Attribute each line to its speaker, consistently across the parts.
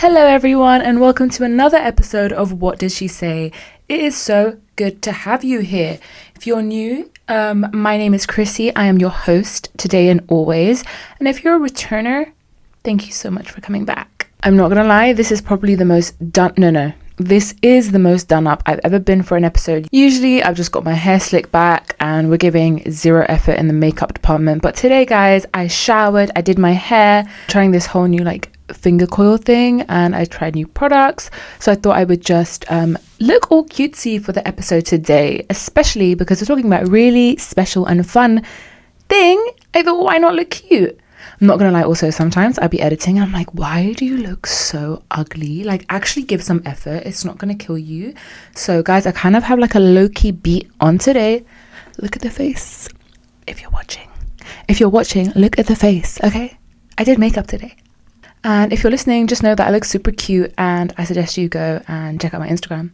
Speaker 1: Hello everyone and welcome to another episode of What Did She Say? It is so good to have you here. If you're new, my name is Chrissy. I am your host today and always. And if you're a returner, thank you so much for coming back. I'm not gonna lie, this is probably the most this is the most done up I've ever been for an episode. Usually I've just got my hair slicked back and we're giving zero effort in the makeup department. But today, guys, I showered, I did my hair, trying this whole new finger coil thing, and I tried new products. So I thought I would just look all cutesy for the episode today, especially because we're talking about a really special and fun thing. I thought, why not look cute? I'm not gonna lie, also sometimes I'll be editing and I'm like, why do you look so ugly? Actually give some effort, it's not gonna kill you. So guys, I kind of have a low-key beat on today. Look at the face. If you're watching, look at the face, okay? I did makeup today. And if you're listening, just know that I look super cute, and I suggest you go and check out my Instagram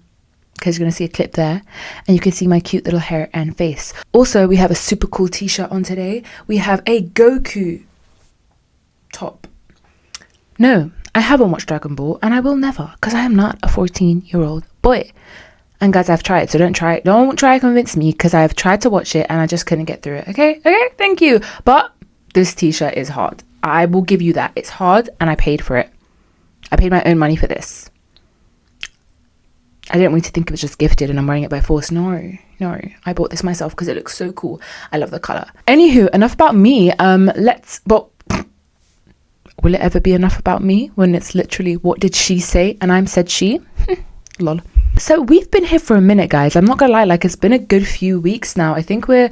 Speaker 1: because you're going to see a clip there and you can see my cute little hair and face. Also, we have a super cool t-shirt on today. We have a Goku top. No, I haven't watched Dragon Ball and I will never, because I am not a 14-year-old boy. And guys, I've tried, so don't try to convince me, because I've tried to watch it and I just couldn't get through it. Okay, thank you. But this t-shirt is hard. I will give you that. It's hard and I paid for it. I paid my own money for this. I didn't want you to think it was just gifted and I'm wearing it by force. No. I bought this myself because it looks so cool. I love the colour. Anywho, enough about me. Will it ever be enough about me when it's literally what did she say and I'm said she? Lol. So we've been here for a minute, guys. I'm not gonna lie, it's been a good few weeks now. I think we're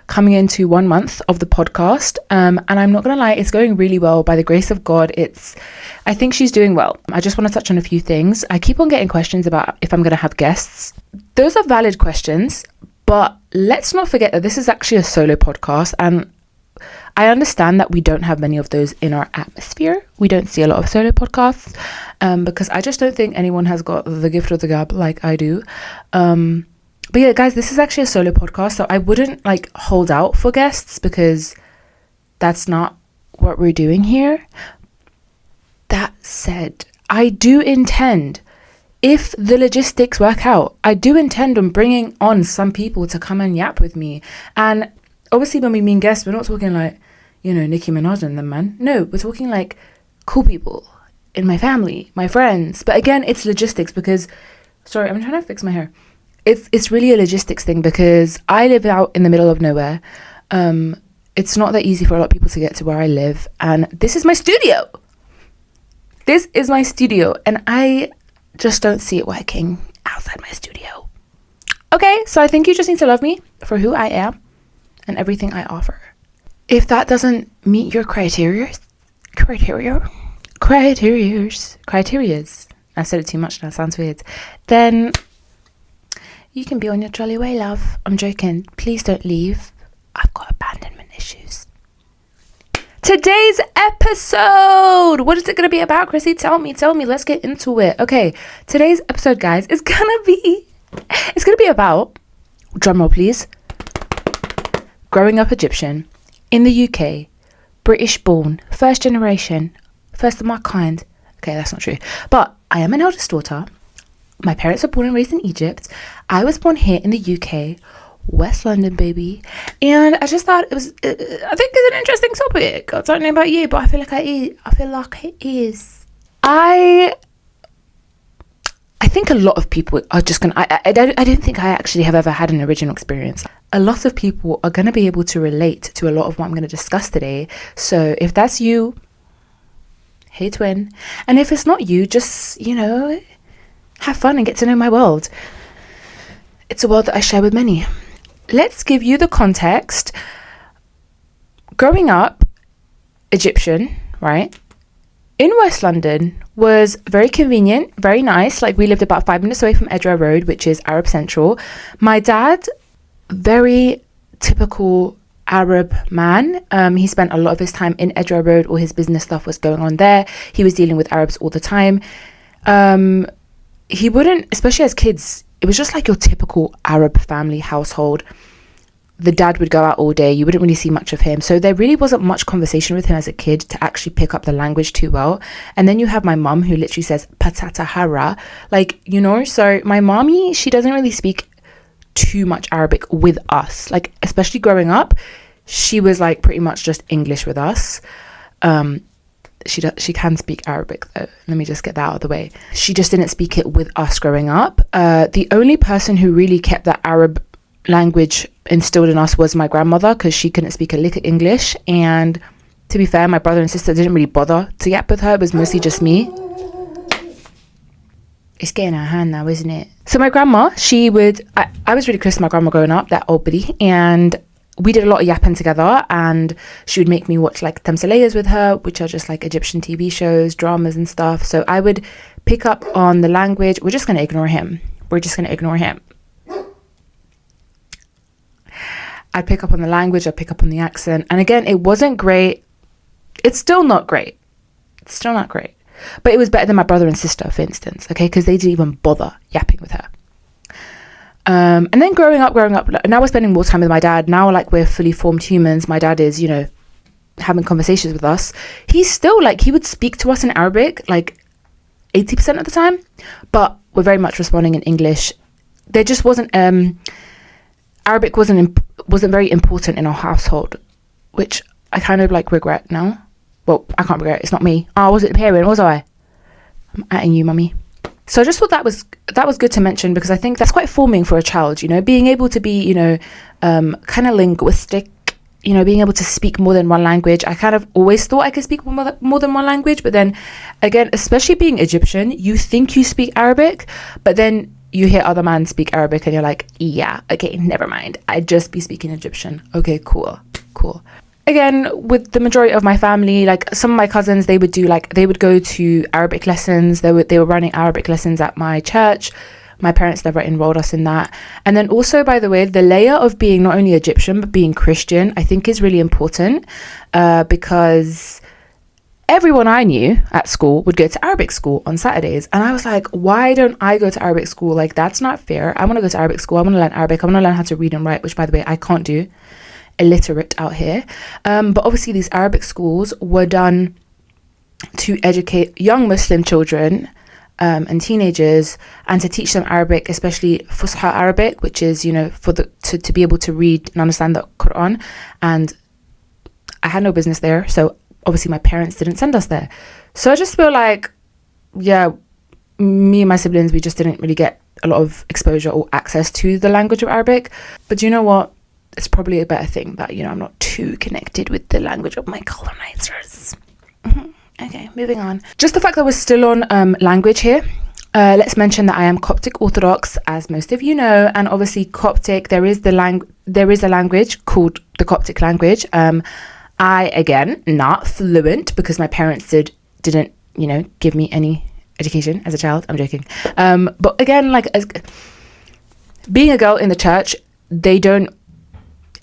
Speaker 1: coming into 1 month of the podcast, and I'm not gonna lie, it's going really well. By the grace of God, I think she's doing well. I just want to touch on a few things. I keep on getting questions about if I'm gonna have guests. Those are valid questions, but let's not forget that this is actually a solo podcast, and I understand that we don't have many of those in our atmosphere. We don't see a lot of solo podcasts, because I just don't think anyone has got the gift of the gab like I do. But yeah, guys, this is actually a solo podcast, so I wouldn't hold out for guests because that's not what we're doing here. That said, I do intend, if the logistics work out, I do intend on bringing on some people to come and yap with me. And obviously when we mean guests, we're not talking Nicki Minaj and them, man. No, we're talking cool people in my family, my friends. But again, it's logistics because, sorry, I'm trying to fix my hair. It's really a logistics thing because I live out in the middle of nowhere. It's not that easy for a lot of people to get to where I live. And this is my studio. And I just don't see it working outside my studio. Okay, so I think you just need to love me for who I am and everything I offer. If that doesn't meet your criterias, I said it too much now, it sounds weird, then you can be on your jolly way, love. I'm joking. Please don't leave. I've got abandonment issues. Today's episode. What is it going to be about, Chrissy? Tell me. Let's get into it. Okay. Today's episode, guys, is going to be about, drumroll please, growing up Egyptian in the UK, British born, first generation, first of my kind. Okay, that's not true. But I am an eldest daughter. My parents were born and raised in Egypt. I was born here in the UK, West London, baby. And I just thought I think it's an interesting topic. I don't know about you, but I feel like it is. I think a lot of people are just gonna. I don't think I actually have ever had an original experience. A lot of people are gonna be able to relate to a lot of what I'm gonna discuss today. So if that's you, hey twin. And if it's not you, just have fun and get to know my world. It's a world that I share with many. Let's give you the context. Growing up Egyptian, right, in West London was very convenient, very nice. We lived about 5 minutes away from Edgware Road, which is Arab Central. My dad, very typical Arab man. He spent a lot of his time in Edgware Road. All his business stuff was going on there. He was dealing with Arabs all the time. He wouldn't, especially as kids, it was just your typical Arab family household. the dad would go out all day. You wouldn't really see much of him. So there really wasn't much conversation with him as a kid to actually pick up the language too well. And then you have my mum who literally says patata hara, like, you know. So my mommy, she doesn't really speak too much Arabic with us, like, especially growing up. She was like pretty much just English with us. She can speak Arabic though. Let me just get that out of the way. She just didn't speak it with us growing up. The only person who really kept that Arab language instilled in us was my grandmother, because she couldn't speak a lick of English. And to be fair, my brother and sister didn't really bother to yap with her. It was mostly just me. It's getting out of hand now, isn't it? So my grandma, I was really close to my grandma growing up, that old biddy, and we did a lot of yapping together, and she would make me watch like tamsalayas with her, which are just like Egyptian TV shows, dramas and stuff. So I would pick up on the language. We're just going to ignore him. I'd pick up on the language, I'd pick up on the accent. And again, it wasn't great. It's still not great. But it was better than my brother and sister, for instance, okay? Because they didn't even bother yapping with her. And then growing up, now we're spending more time with my dad. Now, like, we're fully formed humans. My dad is, you know, having conversations with us. He's still, like, he would speak to us in Arabic, like, 80% of the time. But we're very much responding in English. There just wasn't... Arabic wasn't very important in our household, which I kind of like regret now. Well, I can't regret it. It's not me. I wasn't the parent, was I? I'm atting you, mummy. So I just thought that was good to mention, because I think that's quite forming for a child, you know, being able to be, you know, kind of linguistic, you know, being able to speak more than one language. I kind of always thought I could speak more than one language, but then again, especially being Egyptian, you think you speak Arabic, but then you hear other men speak Arabic and you're like, yeah, okay, never mind. I'd just be speaking Egyptian. Okay, cool. Again, with the majority of my family, like some of my cousins, they would go to Arabic lessons. They were running Arabic lessons at my church. My parents never enrolled us in that. And then also, by the way, the layer of being not only Egyptian, but being Christian, I think is really important, because everyone I knew at school would go to Arabic school on Saturdays. And I was like, why don't I go to Arabic school? Like, that's not fair. I want to go to Arabic school. I want to learn Arabic. I want to learn how to read and write, which, by the way, I can't do. Illiterate out here. But obviously these Arabic schools were done to educate young Muslim children and teenagers, and to teach them Arabic, especially Fusha Arabic, which is, you know, to be able to read and understand the Quran. And I had no business there. So obviously my parents didn't send us there. So I just feel like, yeah, me and my siblings, we just didn't really get a lot of exposure or access to the language of Arabic. But you know what? It's probably a better thing that, you know, I'm not too connected with the language of my colonizers. Okay, moving on. Just the fact that we're still on language here. Let's mention that I am Coptic Orthodox, as most of you know, and obviously Coptic, there is a language called the Coptic language. I, again, not fluent, because my parents didn't, you know, give me any education as a child. I'm joking. But again, like, as being a girl in the church, they don't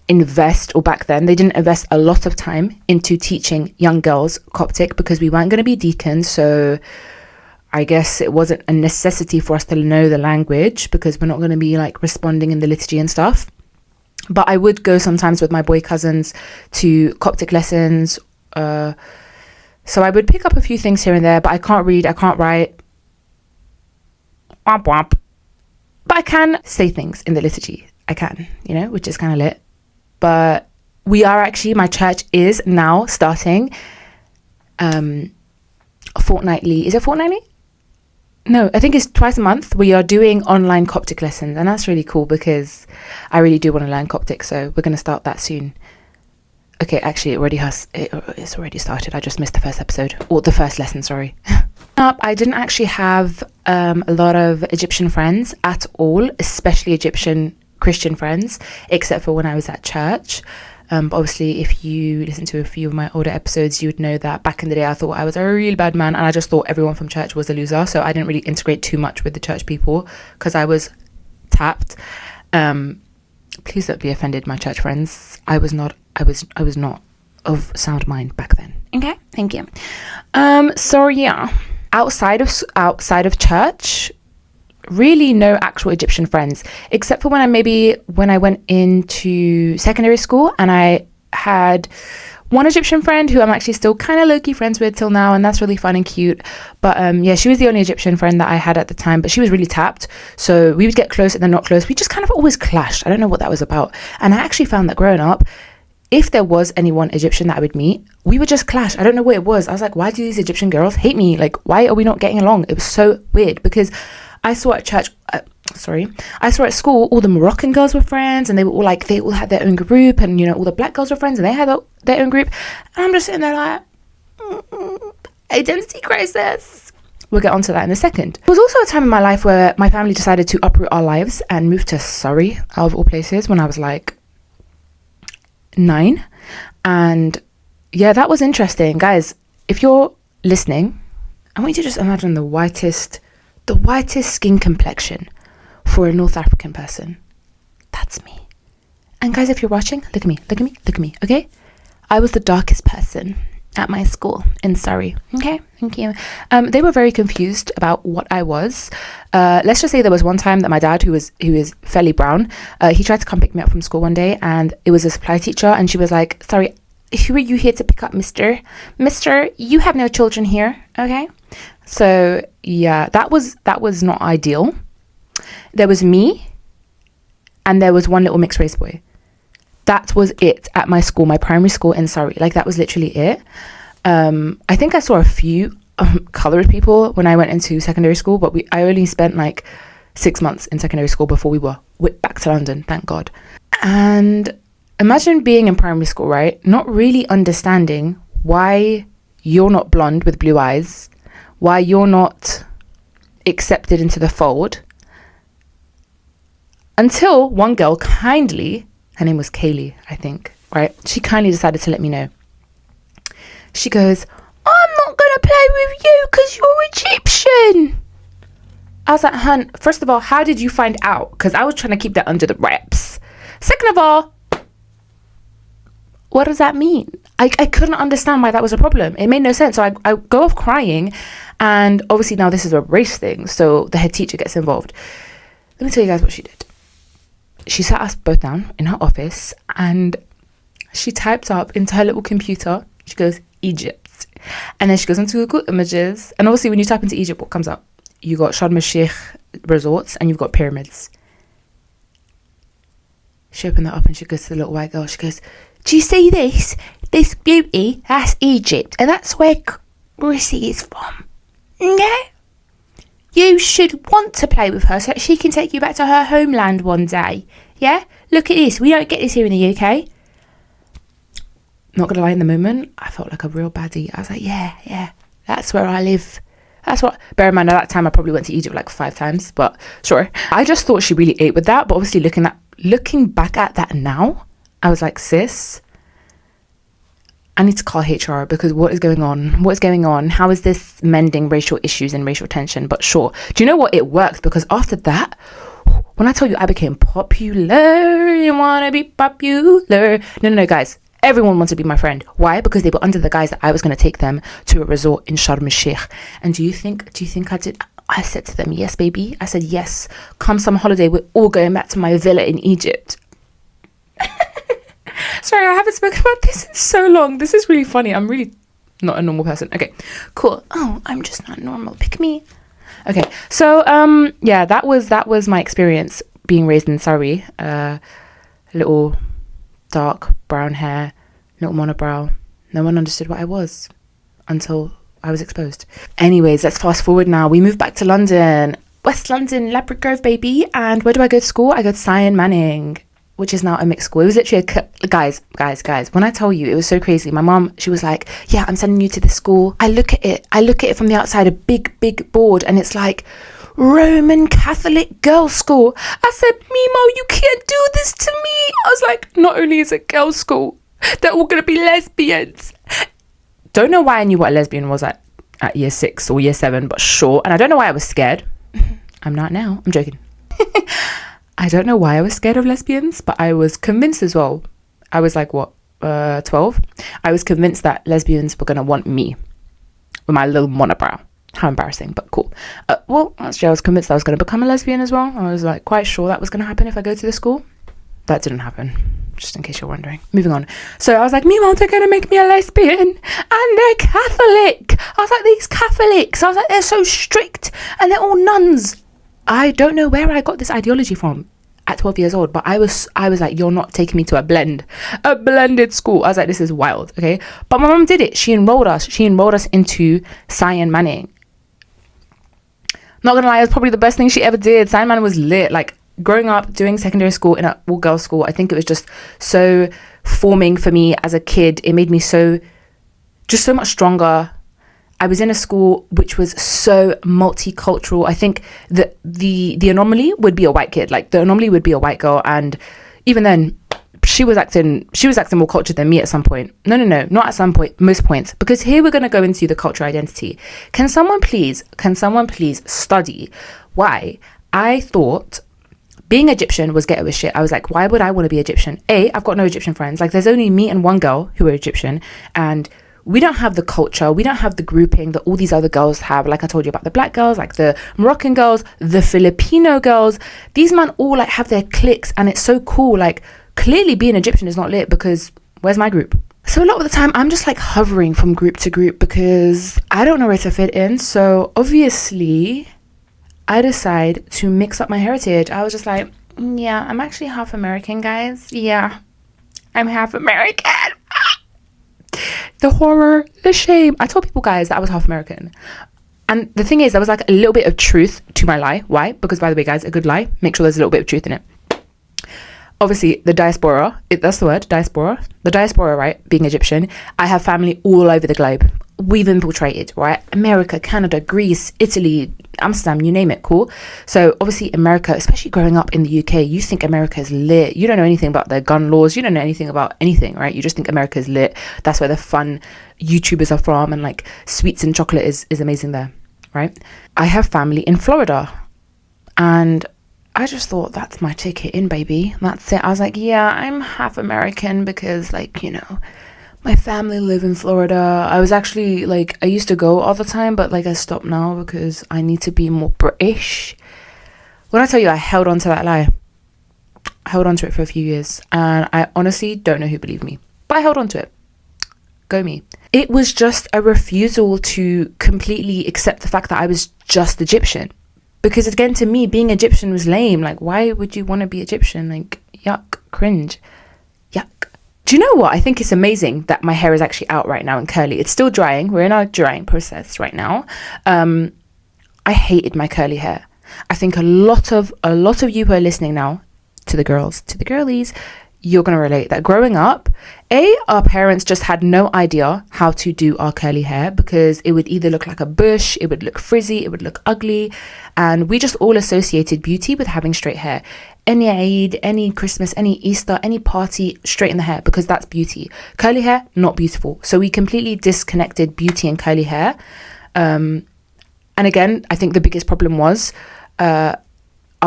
Speaker 1: invest, or back then they didn't invest a lot of time into teaching young girls Coptic, because we weren't going to be deacons. So I guess it wasn't a necessity for us to know the language, because we're not going to be like responding in the liturgy and stuff. But I would go sometimes with my boy cousins to Coptic lessons. So I would pick up a few things here and there, but I can't read, I can't write. Womp womp. But I can say things in the liturgy. I can, you know, which is kind of lit. But my church is now starting fortnightly. Is it fortnightly? No, I think it's twice a month. We are doing online Coptic lessons, and that's really cool, because I really do want to learn Coptic. So we're going to start that soon. Okay, actually, it's already started. I just missed the first episode, or the first lesson, sorry. I didn't actually have a lot of Egyptian friends at all, especially Egyptian Christian friends, except for when I was at church. But obviously, if you listen to a few of my older episodes, you would know that back in the day I thought I was a really bad man, and I just thought everyone from church was a loser. So I didn't really integrate too much with the church people, because I was tapped. Please don't be offended, my church friends. I was not of sound mind back then. Okay, thank you. So yeah, outside of church, really no actual Egyptian friends, except for when I went into secondary school, and I had one Egyptian friend who I'm actually still kind of low-key friends with till now, and that's really fun and cute. But she was the only Egyptian friend that I had at the time, but she was really tapped, so we would get close and then not close. We just kind of always clashed. I don't know what that was about. And I actually found that growing up, if there was anyone Egyptian that I would meet, we would just clash. I don't know what it was. I was like, why do these Egyptian girls hate me? Like, why are we not getting along? It was so weird, because I saw at school all the Moroccan girls were friends, and they all had their own group, and all the black girls were friends and they had their own group, and I'm just sitting there like, identity crisis. We'll get onto that in a second. There was also a time in my life where my family decided to uproot our lives and move to Surrey, out of all places, when I was like 9. And yeah, that was interesting. Guys, if you're listening, I want you to just imagine the whitest skin complexion for a North African person. That's me. And guys, if you're watching, look at me, okay? I was the darkest person at my school in Surrey. Okay, thank you. They were very confused about what I was. Let's just say there was one time that my dad, who is fairly brown, he tried to come pick me up from school one day, and it was a supply teacher, and she was like, sorry, who are you here to pick up, mister? Mister, you have no children here, okay? So yeah, that was not ideal. There was me, and there was one little mixed race boy. That was it at my school, my primary school in Surrey. Like, that was literally it. I think I saw a few coloured people when I went into secondary school, but I only spent like 6 months in secondary school before we were whipped back to London, thank God. And imagine being in primary school, right? Not really understanding why you're not blonde with blue eyes, why you're not accepted into the fold, until one girl kindly, her name was Kaylee, I think, right? She kindly decided to let me know. She goes, I'm not going to play with you because you're Egyptian. I was like, hun, first of all, how did you find out? Because I was trying to keep that under the wraps. Second of all, what does that mean? I couldn't understand why that was a problem. It made no sense. So I go off crying, and obviously now this is a race thing, so the head teacher gets involved. Let me tell you guys what she did. She sat us both down in her office, and she typed up into her little computer, she goes, Egypt. And then she goes into Google Images, and obviously when you type into Egypt, what comes up? You got Sharm el-Sheikh resorts, and you've got pyramids. She opened that up, and she goes to the little white girl, she goes, do you see this? This beauty, that's Egypt, and that's where Chrissy is from. Okay? You should want to play with her so that she can take you back to her homeland one day. Yeah? Look at this. We don't get this here in the UK. Not going to lie, in the moment, I felt like a real baddie. I was like, yeah, that's where I live. That's what... Bear in mind, at that time, I probably went to Egypt like 5 times, but sure. I just thought she really ate with that, but obviously looking back at that now, I was like, sis, I need to call HR, because what is going on? What is going on? How is this mending racial issues and racial tension? But sure. Do you know what? It worked, because after that, when I tell you I became popular, you want to be popular. No, guys. Everyone wanted to be my friend. Why? Because they were under the guise that I was going to take them to a resort in Sharm el-Sheikh. And do you think I did? I said to them, yes, baby. I said, yes. Come summer holiday, we're all going back to my villa in Egypt. Sorry, I haven't spoken about this in so long. This is really funny. I'm really not a normal person. Okay, cool. Oh, I'm just not normal. Pick me. Okay, so yeah, that was my experience being raised in Surrey. Little dark brown hair, little monobrow. No one understood what I was until I was exposed. Anyways, let's fast forward now. We moved back to London, West London, Ladbroke Grove, baby. And where do I go to school? I go to Sion Manning, which is now a mixed school. It was literally guys, when I tell you, it was so crazy. My mom, she was like, yeah, I'm sending you to this school. I look at it from the outside, a big board, and it's like Roman Catholic girls' school. I said, Mimo, you can't do this to me. I was like, not only is it girls' school, they're all gonna be lesbians. Don't know why I knew what a lesbian was at year 6 or year 7, but sure. And I don't know why I was scared. I'm not now. I'm joking. I don't know why I was scared of lesbians, but I was convinced as well. I was like, 12? I was convinced that lesbians were going to want me with my little monobrow. How embarrassing, but cool. Well, actually, I was convinced I was going to become a lesbian as well. I was like quite sure that was going to happen if I go to the school. That didn't happen, just in case you're wondering. Moving on. So I was like, meanwhile, they're going to make me a lesbian and they're Catholic. I was like, these Catholics. I was like, they're so strict and they're all nuns. I don't know where I got this ideology from at 12 years old, but I was like, you're not taking me to a blended school. I was like, this is wild, okay? But my mum did it. She enrolled us into Cyan Manning. Not gonna lie, it was probably the best thing she ever did. Cyan Manning was lit. Like, growing up, doing secondary school in an all-girls school, I think it was just so forming for me as a kid. It made me so much stronger. I was in a school which was so multicultural. I think that the anomaly would be a white kid. Like, the anomaly would be a white girl, and even then, she was acting more cultured than me at some point. No, not at some point, most points. Because here we're going to go into the cultural identity. Can someone please study why I thought being Egyptian was ghetto as shit? I was like, why would I want to be Egyptian? I've got no Egyptian friends. Like, there's only me and one girl who are Egyptian, and we don't have the culture, we don't have the grouping that all these other girls have. Like I told you about the black girls, like the Moroccan girls, the Filipino girls. These men all like have their cliques, and it's so cool. Like, clearly being Egyptian is not lit, because where's my group? So a lot of the time I'm just like hovering from group to group because I don't know where to fit in. So obviously I decide to mix up my heritage. I was just like, yeah, I'm actually half American, guys. Yeah, I'm half American. The horror, the shame. I told people, guys, that I was half American. And the thing is, there was like a little bit of truth to my lie. Why? Because, by the way, guys, a good lie, make sure there's a little bit of truth in it. Obviously, the diaspora, that's the word, diaspora. The diaspora, right, being Egyptian, I have family all over the globe. We've infiltrated, right? America, Canada, Greece, Italy, Amsterdam, you name it, cool? So obviously America, especially growing up in the UK, you think America is lit. You don't know anything about their gun laws. You don't know anything about anything, right? You just think America is lit. That's where the fun YouTubers are from, and like sweets and chocolate is amazing there, right? I have family in Florida, and I just thought, that's my ticket in, baby. That's it. I was like, yeah, I'm half American because, like, you know, my family live in Florida. I was actually, like, I used to go all the time, but, like, I stopped now because I need to be more British. When I tell you, I held on to that lie. I held on to it for a few years, and I honestly don't know who believed me, but I held on to it. Go me. It was just a refusal to completely accept the fact that I was just Egyptian. Because again, to me, being Egyptian was lame. Like, why would you want to be Egyptian? Like, yuck, cringe, yuck. Do you know what? I think it's amazing that my hair is actually out right now and curly. It's still drying. We're in our drying process right now. I hated my curly hair. I think a lot of you who are listening now, to the girls, to the girlies, you're going to relate that growing up, our parents just had no idea how to do our curly hair, because it would either look like a bush, it would look frizzy, it would look ugly, and we just all associated beauty with having straight hair. Any Eid, any Christmas, any Easter, any party, straighten the hair, because that's beauty. Curly hair, not beautiful. So we completely disconnected beauty and curly hair. And again, I think the biggest problem was our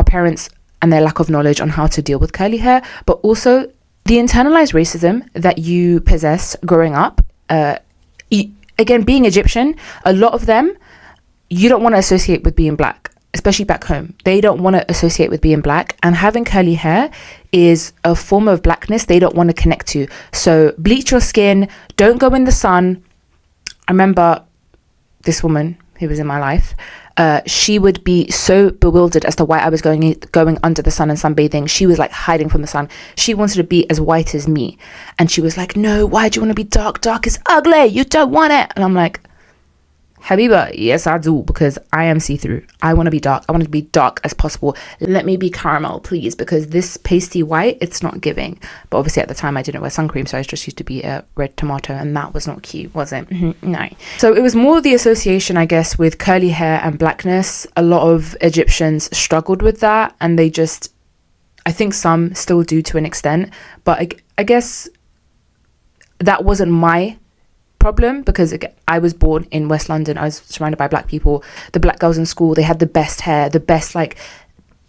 Speaker 1: parents and their lack of knowledge on how to deal with curly hair, but also the internalized racism that you possess growing up. Again, being Egyptian, a lot of them, you don't want to associate with being black, especially back home. They don't want to associate with being black, and having curly hair is a form of blackness they don't want to connect to. So bleach your skin, don't go in the sun. I remember this woman who was in my life, she would be so bewildered as to why I was going under the sun and sunbathing. She was like hiding from the sun. She wanted to be as white as me, and she was like, no, why do you want to be dark? Dark is ugly, you don't want it. And I'm like, Habiba, yes I do, because I am see-through. I want to be dark. I want to be dark as possible. Let me be caramel, please, because this pasty white, it's not giving. But obviously at the time I didn't wear sun cream, so I just used to be a red tomato, and that was not cute, was it? No. So it was more the association, I guess, with curly hair and blackness. A lot of Egyptians struggled with that, and they just, I think some still do to an extent, but I guess that wasn't my problem, because I was born in West London. I was surrounded by black people. The black girls in school, they had the best hair, the best, like,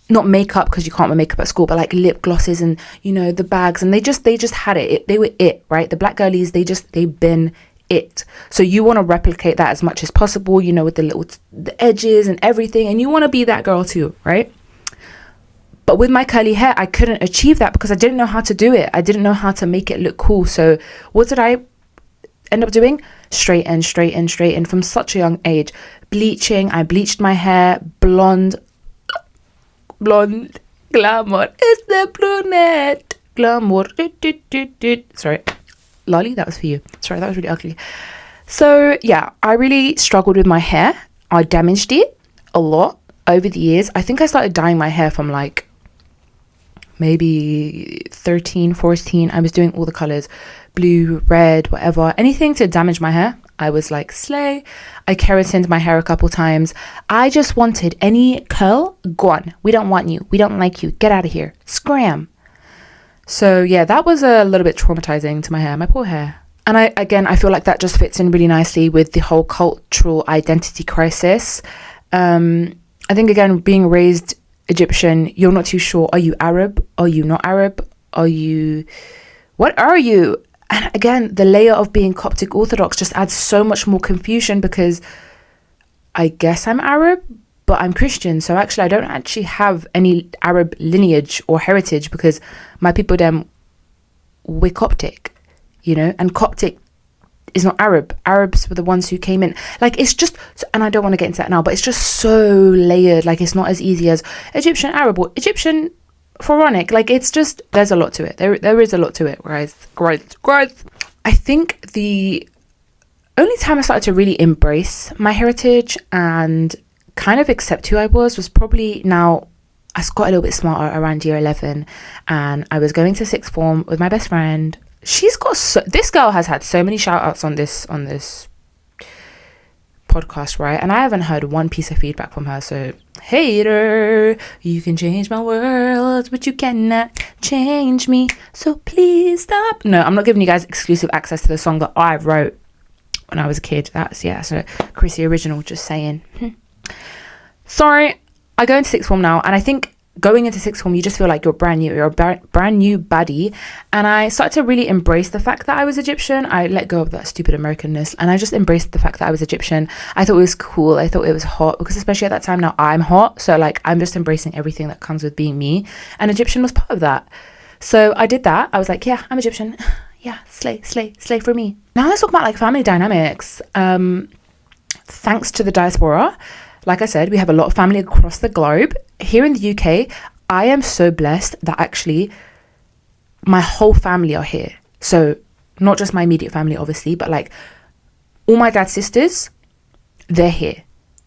Speaker 1: not makeup, because you can't wear makeup at school, but like lip glosses and, you know, the bags, and they just had it. They were it, right? The black girlies, they've been it. So you want to replicate that as much as possible, you know, with the edges and everything, and you want to be that girl too, right? But with my curly hair, I couldn't achieve that because I didn't know how to do it. I didn't know how to make it look cool. So what did I end up doing? Straighten from such a young age. Bleaching. I bleached my hair blonde, glamour. It's the brunette, glamour. Sorry, Lolly, that was for you. Sorry, that was really ugly. So yeah, I really struggled with my hair. I damaged it a lot over the years. I think I started dyeing my hair from like maybe 13, 14. I was doing all the colors, blue, red, whatever, anything to damage my hair. I was like, slay. I keratined my hair a couple times. I just wanted any curl, gone. We don't want you. We don't like you. Get out of here. Scram. So yeah, that was a little bit traumatizing to my hair, my poor hair. And I feel like that just fits in really nicely with the whole cultural identity crisis. I think, again, being raised Egyptian, you're not too sure. Are you Arab? Are you not Arab? What are you? And again, the layer of being Coptic Orthodox just adds so much more confusion because I guess I'm Arab, but I'm Christian. So actually, I don't actually have any Arab lineage or heritage because my people, we're Coptic, you know, and Coptic is not Arab. Arabs were the ones who came in. Like, it's just, and I don't want to get into that now, but it's just so layered. Like, it's not as easy as Egyptian Arab or Egyptian Pharaonic. Like, it's just, there's a lot to it. There is a lot to it, guys. Growth. I think the only time I started to really embrace my heritage and kind of accept who I was probably now I got a little bit smarter around year 11, and I was going to sixth form with my best friend. She's got this girl has had so many shout outs on this podcast, right? And I haven't heard one piece of feedback from her. So, hater, you can change my world, but you cannot change me. So please stop. No, I'm not giving you guys exclusive access to the song that I wrote when I was a kid. That's, yeah, so Chrissy original, just saying. Sorry, I go into sixth form now, and I think going into sixth form, you just feel like you're brand new. You're a brand new baddie. And I started to really embrace the fact that I was Egyptian. I let go of that stupid Americanness, and I just embraced the fact that I was Egyptian. I thought it was cool. I thought it was hot, because especially at that time, now I'm hot. So like, I'm just embracing everything that comes with being me. And Egyptian was part of that. So I did that. I was like, yeah, I'm Egyptian. Yeah, slay for me. Now let's talk about like family dynamics. Thanks to the diaspora, like I said, we have a lot of family across the globe. Here in the UK, I am so blessed that actually my whole family are here. So not just my immediate family, obviously, but like all my dad's sisters, they're here.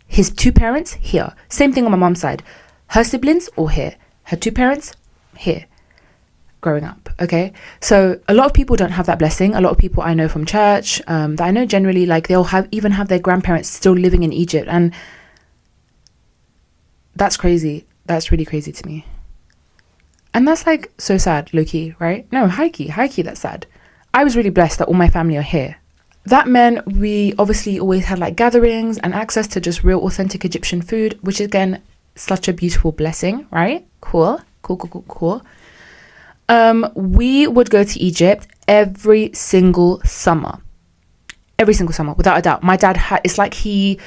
Speaker 1: His two parents, here. Same thing on my mum's side. Her siblings, all here. Her two parents, here. Growing up, okay? So a lot of people don't have that blessing. A lot of people I know from church, that I know generally, like they'll even have their grandparents still living in Egypt. And that's crazy. That's really crazy to me. And that's like so sad, low-key, right? No, high-key, that's sad. I was really blessed that all my family are here. That meant we obviously always had like gatherings and access to just real authentic Egyptian food, which is, again, such a beautiful blessing, right? Cool. We would go to Egypt every single summer, without a doubt. My dad it's like he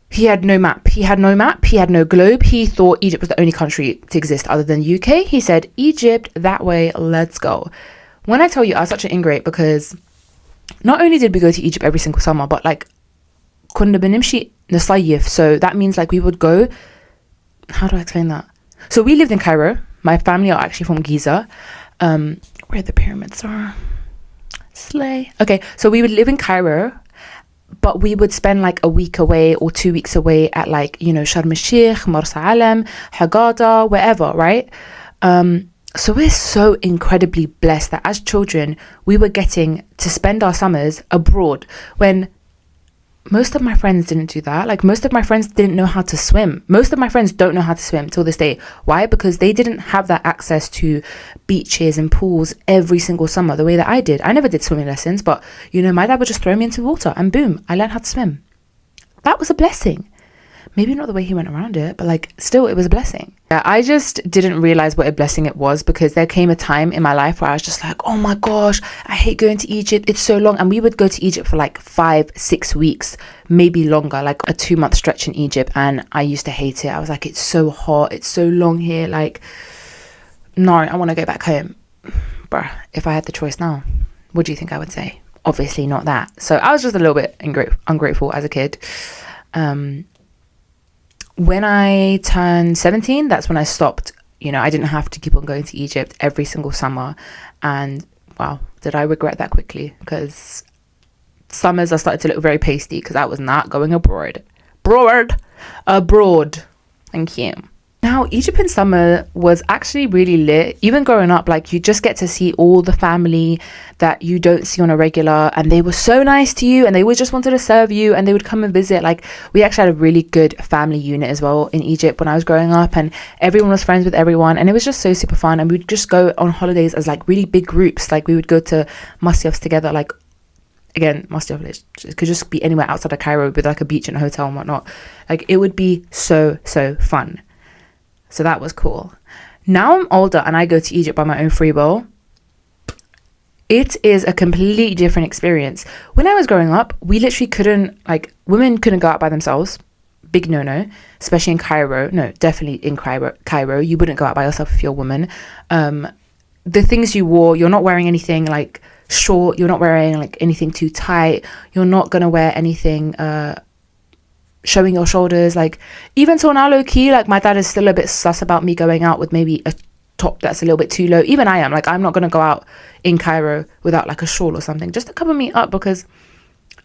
Speaker 1: had no map. He had no globe. He thought Egypt was the only country to exist other than UK. He said, Egypt, that way, let's go. When I tell you, I was such an ingrate, because not only did we go to Egypt every single summer, but like, كنا بنمشي نصيف. So that means like we would go, how do I explain that? So we lived in Cairo. My family are actually from Giza, where the pyramids are. Slay. Okay, so we would live in Cairo, but we would spend like a week away or 2 weeks away at like, you know, Sharm el-Sheikh, Marsa Alam, Hagada, wherever, right? So we're so incredibly blessed that as children, we were getting to spend our summers abroad, when most of my friends didn't do that. Like, most of my friends didn't know how to swim. Most of my friends don't know how to swim till this day. Why? Because they didn't have that access to beaches and pools every single summer the way that I did. I never did swimming lessons, but, you know, my dad would just throw me into water and boom, I learned how to swim. That was a blessing. maybe not the way he went around it, but like still it was a blessing. Yeah, I just didn't realize what a blessing it was, because there came a time in my life where I was just like, oh my gosh, I hate going to Egypt, it's so long. And we would go to Egypt for like 5-6 weeks, maybe longer, like a 2-month stretch in Egypt, and I used to hate it. I was like, it's so hot, it's so long here, like no, I want to go back home. Bruh, if I had the choice now, what do you think I would say? Obviously not that. So I was just a little bit ungrateful as a kid. When I turned 17, that's when I stopped. You know, I didn't have to keep on going to Egypt every single summer. And wow, did I regret that quickly? Because summers I started to look very pasty, because I was not going abroad. Abroad. Thank you. Now, Egypt in summer was actually really lit. Even growing up, like you just get to see all the family that you don't see on a regular, and they were so nice to you, and they would just wanted to serve you, and they would come and visit. Like we actually had a really good family unit as well in Egypt when I was growing up, and everyone was friends with everyone, and it was just so super fun. And we'd just go on holidays as like really big groups. Like we would go to Masyafs together, like again, Masyaf, it could just be anywhere outside of Cairo with like a beach and a hotel and whatnot. Like it would be so fun. So that was cool. Now I'm older and I go to Egypt by my own free will. It is a completely different experience. When I was growing up, we literally couldn't, like, women couldn't go out by themselves. Big no-no, especially in Cairo. No, definitely in Cairo. You wouldn't go out by yourself if you're a woman. The things you wore, you're not wearing anything like short. You're not wearing like anything too tight. You're not going to wear anything showing your shoulders. Like even till now, low key, like my dad is still a bit sus about me going out with maybe a top that's a little bit too low. Even I am, like, I'm not gonna go out in Cairo without like a shawl or something just to cover me up, because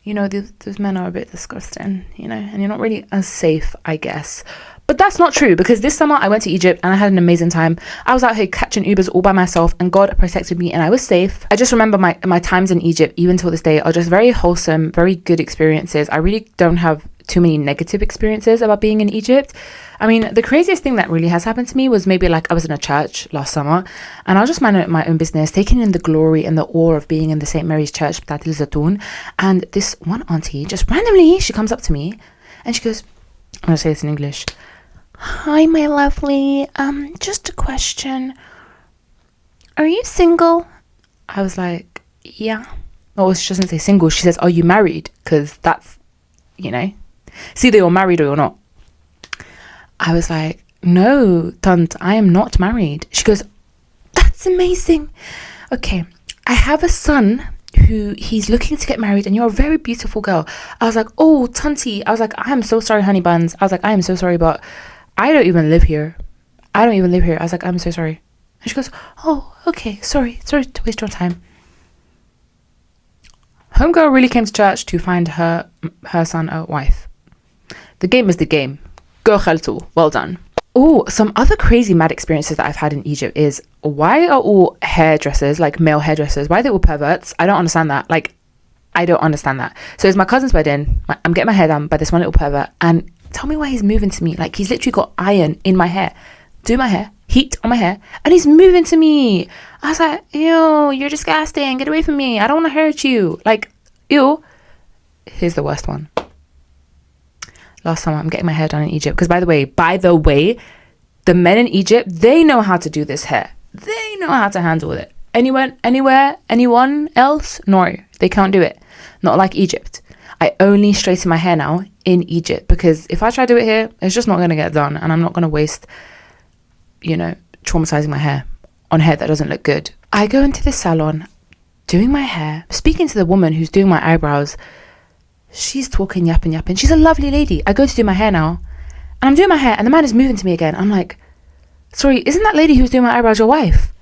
Speaker 1: you know those men are a bit disgusting, you know, and you're not really as safe, I guess. But that's not true, because this summer I went to Egypt and I had an amazing time. I was out here catching Ubers all by myself, and God protected me and I was safe. I just remember my times in Egypt, even till this day, are just very wholesome, very good experiences. I really don't have too many negative experiences about being in Egypt. I mean, the craziest thing that really has happened to me was maybe like I was in a church last summer and I was just minding my own business, taking in the glory and the awe of being in the St. Mary's Church, Btat El Zatoun. And this one auntie just randomly, she comes up to me and she goes, I'm going to say this in English. Hi, my lovely. Just a question. Are you single? I was like, yeah. Oh, she doesn't say single. She says, are you married? Because that's, you know, it's either you're married or you're not. I was like, no, Tant, I am not married. She goes, that's amazing. Okay, I have a son who he's looking to get married and you're a very beautiful girl. I was like, oh, Tanti. I was like, I am so sorry, honey buns. I was like, I am so sorry, but I don't even live here. I was like, I'm so sorry. And she goes, oh, okay, sorry to waste your time. Homegirl really came to church to find her son a wife. The game is the game. Go Khaltu. Well done. Oh, some other crazy mad experiences that I've had in Egypt is, why are all hairdressers, like male hairdressers, why are they all perverts? I don't understand that. Like, I don't understand that. So it's my cousin's wedding. I'm getting my hair done by this one little pervert. And tell me why he's moving to me. Like, he's literally got iron in my hair. Do my hair. Heat on my hair. And he's moving to me. I was like, ew, you're disgusting. Get away from me. I don't want to hurt you. Like, ew. Here's the worst one. Last summer, I'm getting my hair done in Egypt. Because by the way, the men in Egypt, they know how to do this hair. They know how to handle it. Anyone else? No, they can't do it. Not like Egypt. I only straighten my hair now in Egypt, because if I try to do it here, it's just not going to get done. And I'm not going to waste, you know, traumatizing my hair on hair that doesn't look good. I go into the salon, doing my hair, speaking to the woman who's doing my eyebrows. She's talking, yapping. She's a lovely lady. I go to do my hair now, and I'm doing my hair, and the man is moving to me again. I'm like, sorry, isn't that lady who's doing my eyebrows your wife?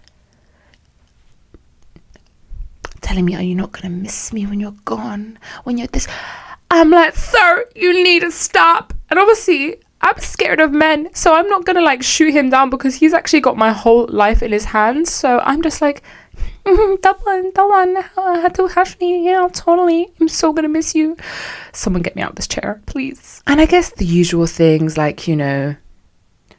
Speaker 1: Telling me, are you not going to miss me when you're gone? When you're this... I'm like, sir, you need to stop. And obviously, I'm scared of men, so I'm not going to like shoot him down, because he's actually got my whole life in his hands. So I'm just like, Dublin, yeah, totally. I'm so going to miss you. Someone get me out of this chair, please. And I guess the usual things, like, you know,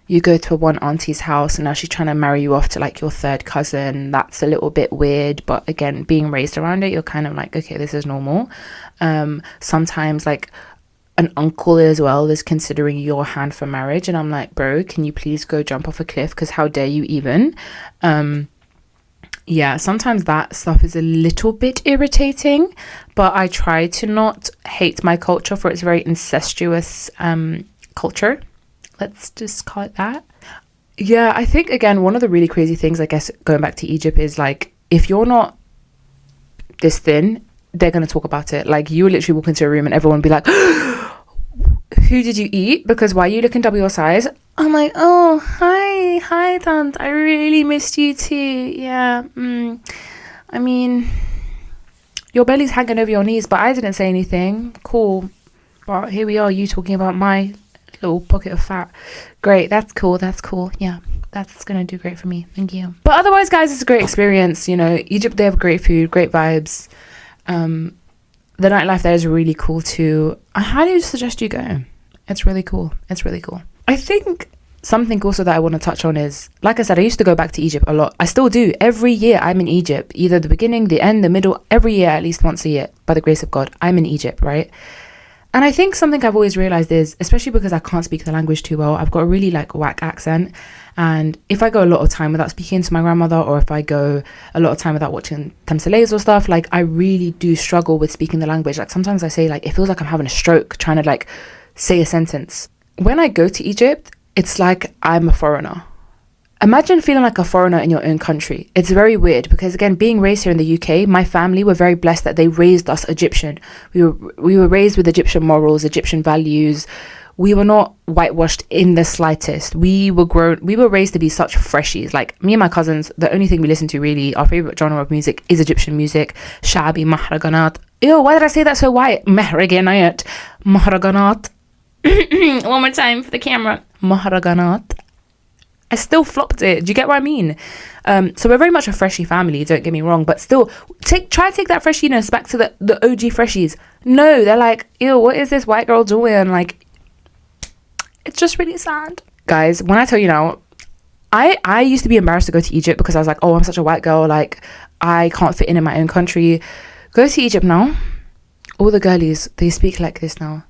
Speaker 1: you go to one auntie's house and now she's trying to marry you off to like your third cousin. That's a little bit weird, but again, being raised around it, you're kind of like, okay, this is normal. Sometimes like an uncle as well is considering your hand for marriage, and I'm like, bro, can you please go jump off a cliff, because how dare you even. Yeah, sometimes that stuff is a little bit irritating, but I try to not hate my culture for its very incestuous culture. Let's just call it that. Yeah, I think, again, one of the really crazy things, I guess, going back to Egypt is, like, if you're not this thin, they're going to talk about it. Like, you will literally walk into a room and everyone will be like, who did you eat? Because why are you looking double your size? I'm like, oh, hi, Tant. I really missed you too. Yeah. I mean, your belly's hanging over your knees, but I didn't say anything. Cool. But here we are, you talking about my little pocket of fat. Great. That's cool. Yeah. That's going to do great for me. Thank you. But otherwise, guys, it's a great experience. You know, Egypt, they have great food, great vibes. The nightlife there is really cool too. I highly suggest you go. It's really cool. I think something also that I want to touch on is, like I said, I used to go back to Egypt a lot. I still do. Every year I'm in Egypt, either the beginning, the end, the middle, every year, at least once a year, by the grace of God, I'm in Egypt, right? And I think something I've always realized is, especially because I can't speak the language too well, I've got a really like whack accent. And if I go a lot of time without speaking to my grandmother, or if I go a lot of time without watching Tamsalays or stuff, like I really do struggle with speaking the language. Like sometimes I say, like, it feels like I'm having a stroke trying to like say a sentence. When I go to Egypt, it's like I'm a foreigner. Imagine feeling like a foreigner in your own country. It's very weird because, again, being raised here in the UK, my family were very blessed that they raised us Egyptian. We were raised with Egyptian morals, Egyptian values. We were not whitewashed in the slightest. We were raised to be such freshies. Like me and my cousins, the only thing we listen to really, our favorite genre of music is Egyptian music. Shabi, mahraganat. Ew, why did I say that so white? Mahraganat. One more time for the camera. Mahraganat. I still flopped it. Do you get what I mean? So we're very much a freshie family, don't get me wrong, but still try to take that freshiness back to the OG freshies. No, they're like, ew, what is this white girl doing? Like, it's just really sad. Guys, when I tell you now, I used to be embarrassed to go to Egypt because I was like, oh, I'm such a white girl, like I can't fit in my own country. Go to Egypt now. All the girlies, they speak like this now.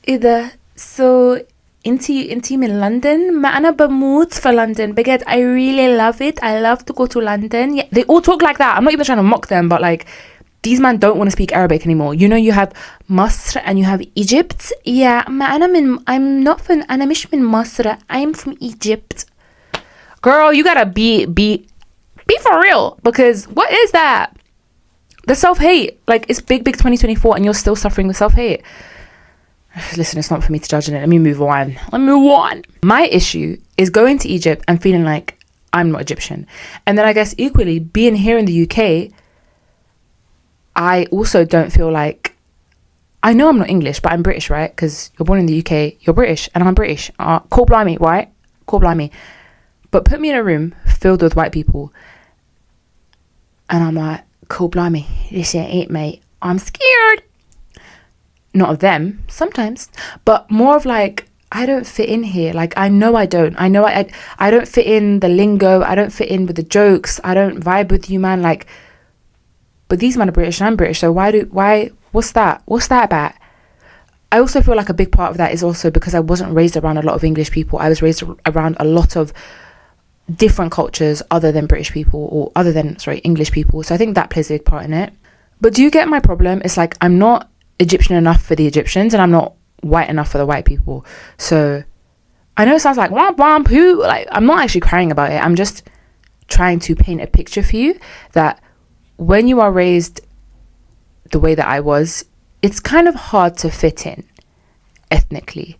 Speaker 1: Either so انتي من London. ما أنا بموت for London. بجد, I really love it. I love to go to London. Yeah, they all talk like that. I'm not even trying to mock them, but like, these men don't want to speak Arabic anymore. You know, you have Masr and you have Egypt. Yeah, I'm not from, أنا مش من مصر. I'm from Egypt. Girl, you gotta be for real, because what is that? The self-hate. Like, it's big 2024 and you're still suffering with self-hate. Listen, it's not for me to judge in it. Let me move on. My issue is going to Egypt and feeling like I'm not Egyptian. And then I guess equally, being here in the UK, I also don't feel like, I know I'm not English, but I'm British, right? Because you're born in the UK, you're British, and I'm British. Cool blimey, right? Cool blimey. But put me in a room filled with white people, and I'm like, cool blimey, this ain't it, mate. I'm scared. Not of them, sometimes, but more of like, I don't fit in here. Like, I know I don't. I know I don't fit in the lingo. I don't fit in with the jokes. I don't vibe with you, man. Like, but these men are British and I'm British. So what's that? What's that about? I also feel like a big part of that is also because I wasn't raised around a lot of English people. I was raised around a lot of different cultures other than British people, or English people. So I think that plays a big part in it. But do you get my problem? It's like, I'm not Egyptian enough for the Egyptians and I'm not white enough for the white people. So I know it sounds like womp womp who, like, I'm not actually crying about it. I'm just trying to paint a picture for you that when you are raised the way that I was, it's kind of hard to fit in ethnically.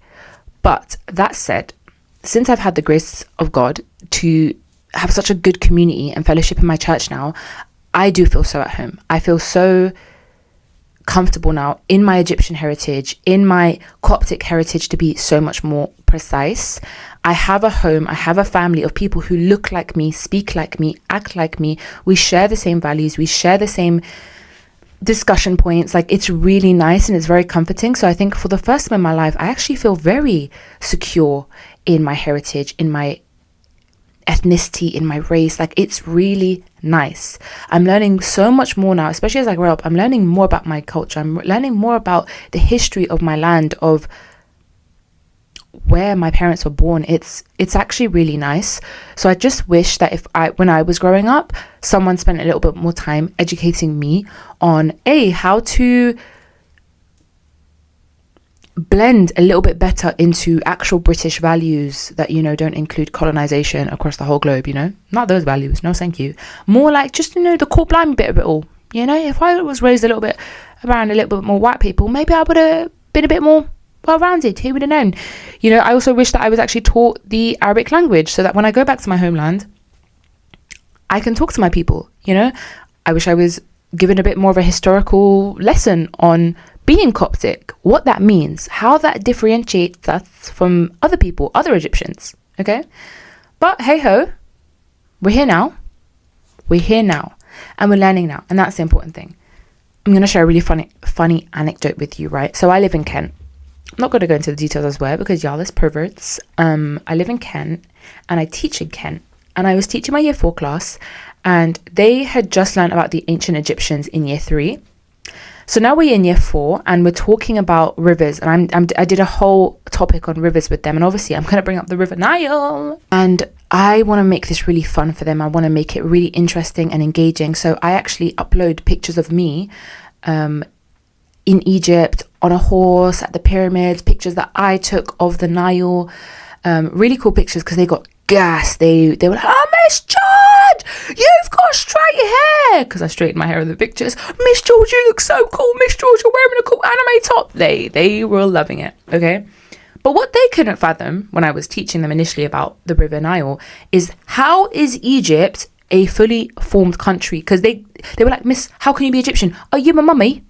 Speaker 1: But that said, since I've had the grace of God to have such a good community and fellowship in my church now, I do feel so at home. I feel so comfortable now in my Egyptian heritage, in my Coptic heritage, to be so much more precise. I have a home, I have a family of people who look like me, speak like me, act like me. We share the same values, we share the same discussion points. Like, it's really nice and it's very comforting. So I think for the first time in my life, I actually feel very secure in my heritage, in my ethnicity, in my race. Like, it's really nice. I'm learning so much more now, especially as I grow up. I'm learning more about my culture. I'm learning more about the history of my land, of where my parents were born. It's actually really nice. So I just wish that when I was growing up, someone spent a little bit more time educating me on how to blend a little bit better into actual British values that, don't include colonization across the whole globe, not those values. No, thank you. More like just, the core blimey bit of it all. If I was raised a little bit around a little bit more white people, maybe I would have been a bit more well-rounded. Who would have known? I also wish that I was actually taught the Arabic language so that when I go back to my homeland, I can talk to my people. I wish I was given a bit more of a historical lesson on being Coptic, what that means, how that differentiates us from other people, other Egyptians. Okay, but hey ho, we're here now, and we're learning now, and that's the important thing. I'm going to share a really funny anecdote with you, right? So I live in Kent. I'm not going to go into the details as well because y'all is perverts. I live in Kent and I teach in Kent, and I was teaching my year 4 class, and they had just learned about the ancient Egyptians in year 3. So now we're in year 4 and we're talking about rivers, and I did a whole topic on rivers with them, and obviously I'm going to bring up the River Nile, and I want to make this really fun for them. I want to make it really interesting and engaging. So I actually upload pictures of me in Egypt on a horse at the pyramids, pictures that I took of the Nile, really cool pictures because they got gas. They were like, "Oh, Miss George, you've got straight hair," because I straightened my hair in the pictures. "Miss George, you look so cool. Miss George, you're wearing a cool anime top." They were loving it. Okay, but what they couldn't fathom when I was teaching them initially about the River Nile is, how is Egypt a fully formed country? Because they were like, "Miss, how can you be Egyptian? Are you my mummy?"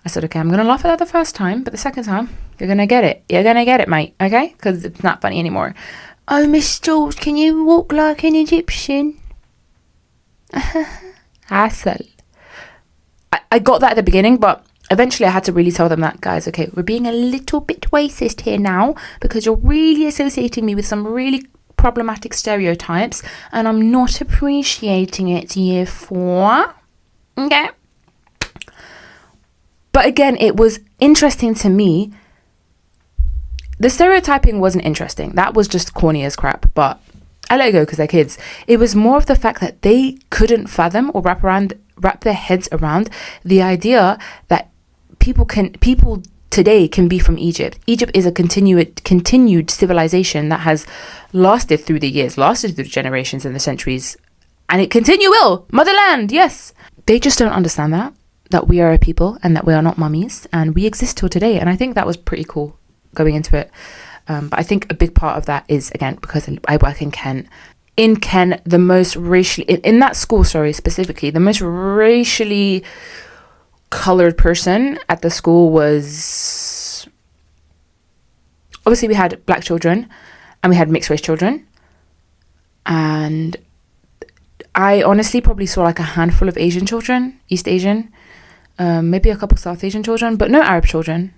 Speaker 1: I said, "Okay, I'm going to laugh at that the first time, but the second time, you're going to get it. You're going to get it, mate, okay? Because it's not funny anymore." "Oh, Miss George, can you walk like an Egyptian?" Hassle. I got that at the beginning, but eventually I had to really tell them that, guys, okay, we're being a little bit racist here now because you're really associating me with some really problematic stereotypes, and I'm not appreciating it, year 4. Okay. But again, it was interesting to me. The stereotyping wasn't interesting. That was just corny as crap, but I let it go because they're kids. It was more of the fact that they couldn't fathom or wrap their heads around the idea that people today can be from Egypt. Egypt is a continued civilization that has lasted through the years, lasted through the generations and the centuries, and it continue will. Motherland, yes. They just don't understand that we are a people and that we are not mummies, and we exist till today. And I think that was pretty cool going into it. But I think a big part of that is, again, because I work in Kent. In Kent, the most racially, in that school, specifically, the most racially colored person at the school was, obviously we had black children and we had mixed race children. And I honestly probably saw like a handful of Asian children, East Asian, maybe a couple South Asian children, but no Arab children.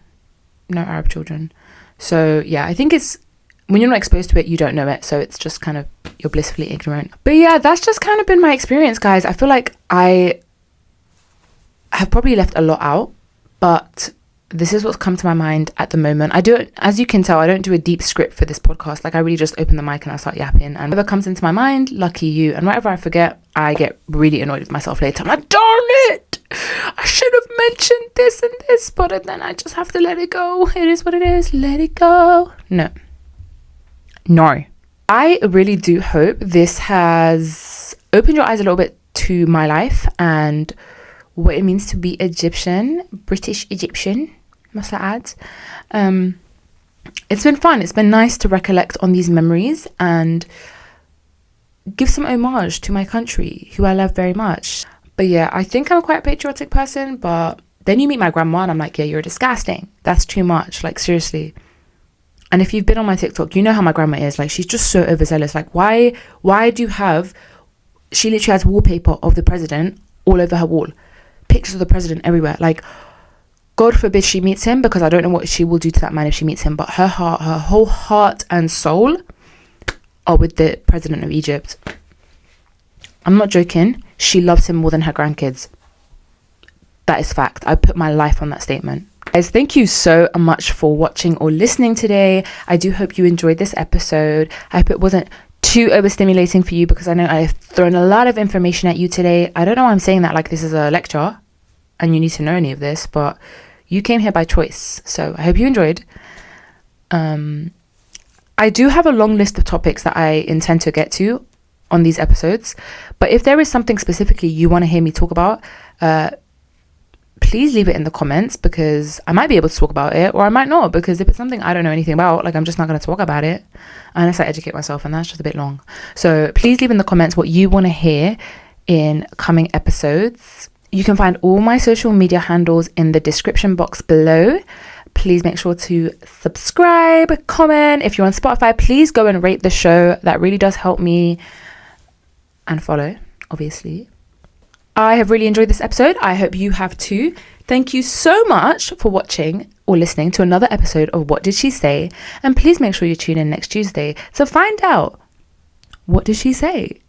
Speaker 1: So yeah, I think it's, when you're not exposed to it, you don't know it. So it's just kind of, you're blissfully ignorant. But yeah, that's just kind of been my experience, guys. I feel like I have probably left a lot out, but this is what's come to my mind at the moment. I do it, as you can tell, I don't do a deep script for this podcast. Like, I really just open the mic and I start yapping, and whatever comes into my mind, lucky you. And whatever I forget, I get really annoyed with myself later. I'm like, darn it, I should have mentioned this and this, but then I just have to let it go. It is what it is. Let it go. No. I really do hope this has opened your eyes a little bit to my life and what it means to be Egyptian, British Egyptian, must I add. It's been fun. It's been nice to recollect on these memories and give some homage to my country, who I love very much. But yeah, I think I'm quite a patriotic person, but then you meet my grandma and I'm like, yeah, you're disgusting. That's too much. Like, seriously. And if you've been on my TikTok, you know how my grandma is. Like, she's just so overzealous. Like, why do you have, she literally has wallpaper of the president all over her wall. Pictures of the president everywhere. Like, God forbid she meets him, because I don't know what she will do to that man if she meets him. But her whole heart and soul are with the president of Egypt. I'm not joking. She loves him more than her grandkids. That is fact. I put my life on that statement. Guys, thank you so much for watching or listening today. I do hope you enjoyed this episode. I hope it wasn't too overstimulating for you, because I know I've thrown a lot of information at you today. I don't know why I'm saying that like this is a lecture and you need to know any of this, but you came here by choice. So I hope you enjoyed. I do have a long list of topics that I intend to get to on these episodes, but if there is something specifically you want to hear me talk about, please leave it in the comments, because I might be able to talk about it, or I might not, because if it's something I don't know anything about, like, I'm just not going to talk about it unless I educate myself, and that's just a bit long. So please leave in the comments what you want to hear in coming episodes. You can find all my social media handles in the description box below. Please make sure to subscribe, comment. If you're on Spotify, please go and rate the show. That really does help me. And follow, obviously. I have really enjoyed this episode. I hope you have too. Thank you so much for watching or listening to another episode of What Did She Say? And please make sure you tune in next Tuesday to find out, what did she say?